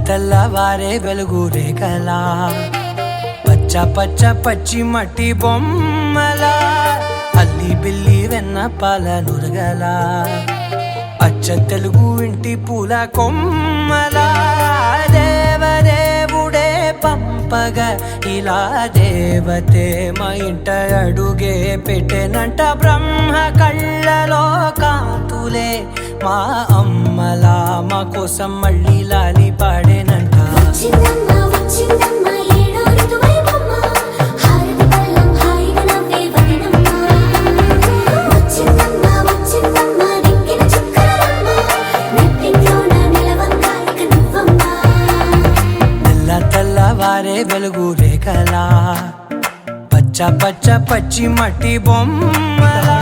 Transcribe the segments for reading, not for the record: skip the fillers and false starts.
తెల్లవారే వెలుగు రేఖలా పచ్చ పచ్చ పచ్చి మట్టి బొమ్మలా అల్లి బిల్లి వెన్న పాల నురగలా అచ్చ తెలుగు ఇంటి పూల కొమ్మలా దేవదేవుడే పంపగా ఇలా దేవతే మా ఇంట అడుగే పెట్టెనంట బ్రహ్మ కళ్ళలో కాంతులే మా అమ్మలా మా కోసం మళ్ళీ లాలి పాడేనంట తెల్లవారే వెలుగు రేఖలా పచ్చ పచ్చ పచ్చి మట్టి బొమ్మలా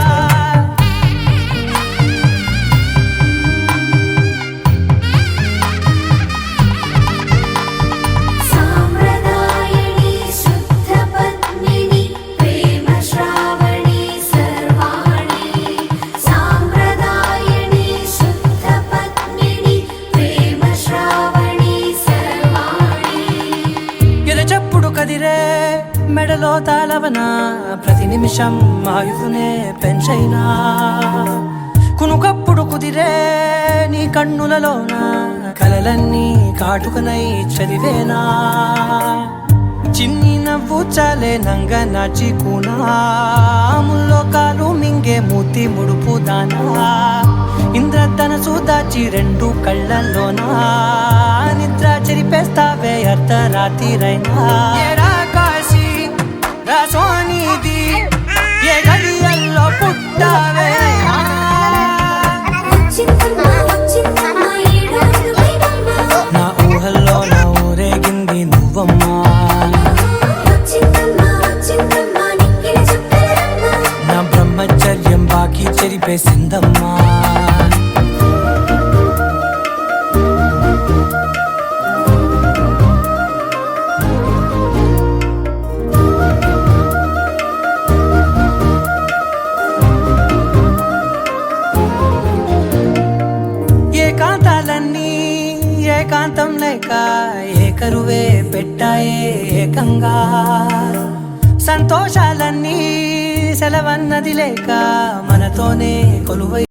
చెప్పుడు కదిరే మెడలో తాళవన ప్రతి నిమిషం ఆయువునే పెంచైనా కునుకప్పుడు కుదిరే నీ కన్నులలోన కలలన్నీ కాటుకనై చదివేనా చిన్ని నవ్వు చాలే నంగ నాచి కూనాముల్లో కాలు మింగే మూతి ముడుపు దానా ఇంద్రధనసు దాచి రెండు కళ్ళల్లోనా నిద్ర చెరిపేస్తావే అర్ధరాత్రిరైనా కాశీ రాసోనిది ఏ గడియల్లో పుట్టావే నా ఊహల్లో నా ఊరేగింది నువ్వమ్మా నా బ్రహ్మచర్యం బాకీ చెరిపేసిందమ్మా ఏకాంతాలన్నీ ఏకాంతం లేక ఏకరువే పెట్టాయే ఏకంగా సంతోషాలన్నీ సెలవన్నది లేక మనతోనే కొలువై